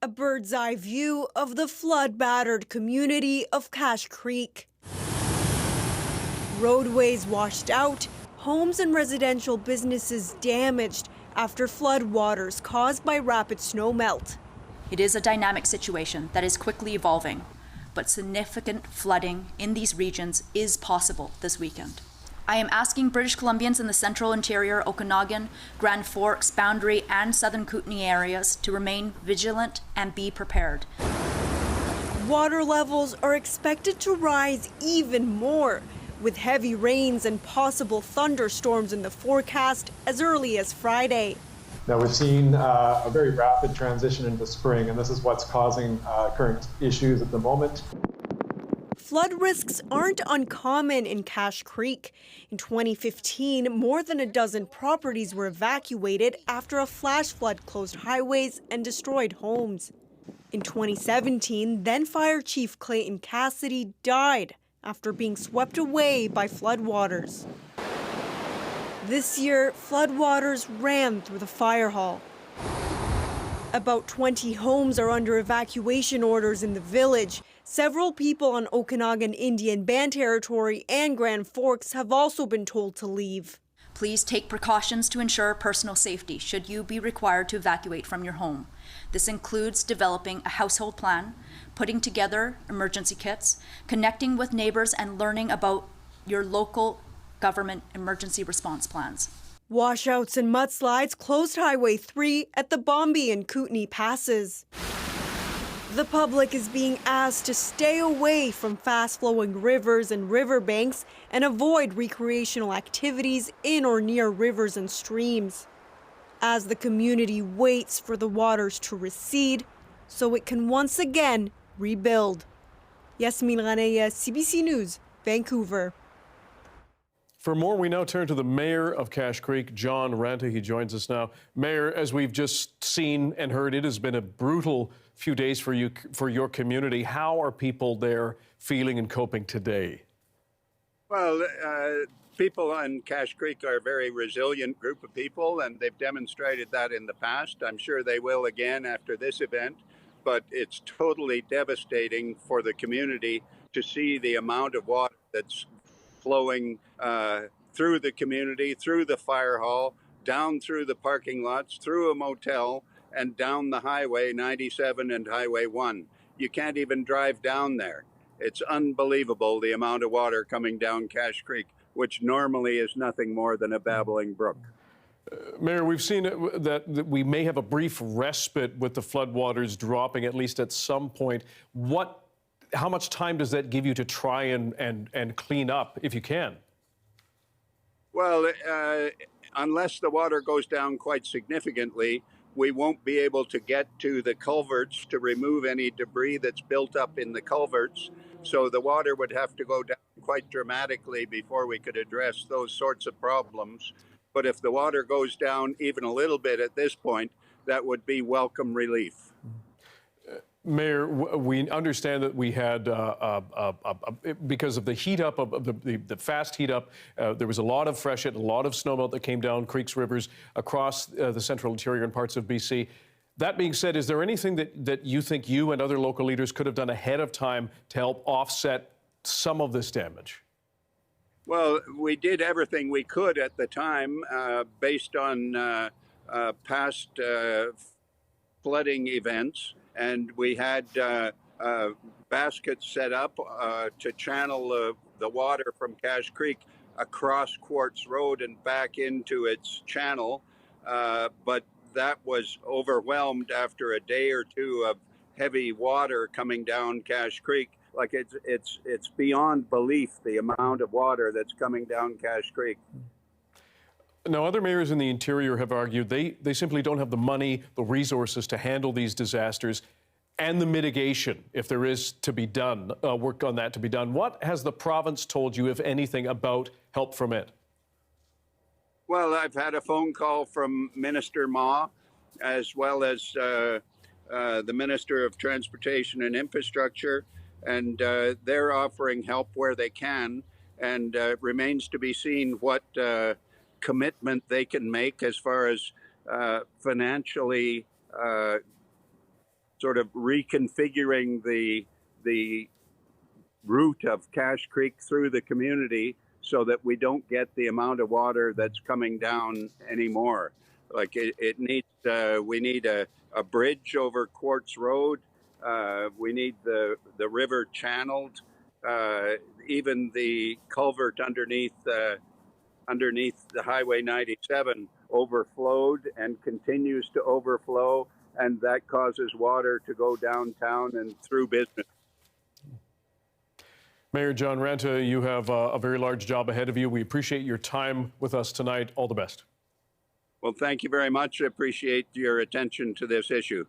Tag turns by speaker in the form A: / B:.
A: A bird's eye view of the flood-battered community of Cache Creek. Roadways washed out, homes and residential businesses damaged after floodwaters caused by rapid snowmelt.
B: It is a dynamic situation that is quickly evolving, but significant flooding in these regions is possible this weekend. I am asking British Columbians in the central interior, Okanagan, Grand Forks, Boundary, and southern Kootenay areas to remain vigilant and be prepared.
A: Water levels are expected to rise even more, with heavy rains and possible thunderstorms in the forecast as early as Friday.
C: Now we've seen a very rapid transition into spring, and this is what's causing current issues at the moment.
A: Flood risks aren't uncommon in Cache Creek. In 2015, more than a dozen properties were evacuated after a flash flood closed highways and destroyed homes. In 2017, then Fire Chief Clayton Cassidy died after being swept away by floodwaters. This year, floodwaters ran through the fire hall. About 20 homes are under evacuation orders in the village. Several people on Okanagan Indian Band territory and Grand Forks have also been told to leave.
B: Please take precautions to ensure personal safety should you be required to evacuate from your home. This includes developing a household plan, putting together emergency kits, connecting with neighbors, and learning about your local government emergency response plans.
A: Washouts and mudslides closed Highway 3 at the Bombay and Kootenay passes. The public is being asked to stay away from fast-flowing rivers and riverbanks and avoid recreational activities in or near rivers and streams, as the community waits for the waters to recede so it can once again rebuild. Yasmine Ghania, CBC News, Vancouver.
D: For more, we now turn to the mayor of Cache Creek, John Ranta. He joins us now. Mayor, as we've just seen and heard, it has been a brutal few days for you, for your community. How are people there feeling and coping today?
E: Well, people on Cache Creek are a very resilient group of people, and they've demonstrated that in the past. I'm sure they will again after this event, but it's totally devastating for the community to see the amount of water that's flowing through the community, through the fire hall, down through the parking lots, through a motel, and down the highway 97 and Highway 1. You can't even drive down there. It's unbelievable the amount of water coming down Cache Creek, which normally is nothing more than a babbling brook.
D: Mayor, we've seen that we may have a brief respite with the floodwaters dropping, at least at some point. How much time does that give you to try and clean up, if you can?
E: Well, unless the water goes down quite significantly, we won't be able to get to the culverts to remove any debris that's built up in the culverts. So the water would have to go down quite dramatically before we could address those sorts of problems. But if the water goes down even a little bit at this point, that would be welcome relief.
D: Mayor, we understand that we had, because of the heat up, of the fast heat up, there was a lot of freshet, a lot of snowmelt that came down creeks, rivers across the central interior and parts of BC. That being said, is there anything that you think you and other local leaders could have done ahead of time to help offset some of this damage?
E: Well, we did everything we could at the time based on past flooding events. And we had baskets set up to channel the water from Cache Creek across Quartz Road and back into its channel. But that was overwhelmed after a day or two of heavy water coming down Cache Creek. Like it's beyond belief, the amount of water that's coming down Cache Creek.
D: Now, other mayors in the interior have argued they simply don't have the money, the resources to handle these disasters and the mitigation, if there is to be done, work on that to be done. What has the province told you, if anything, about help from it?
E: Well, I've had a phone call from Minister Ma, as well as the Minister of Transportation and Infrastructure, and they're offering help where they can, and it remains to be seen what commitment they can make as far as financially sort of reconfiguring the route of Cache Creek through the community so that we don't get the amount of water that's coming down anymore. Like it needs, we need a bridge over Quartz Road. We need the river channeled. Even the culvert underneath the Highway 97 overflowed and continues to overflow, and that causes water to go downtown and through business.
D: Mayor John Ranta, you have a very large job ahead of you. We appreciate your time with us tonight. All the best.
E: Well, thank you very much. I appreciate your attention to this issue.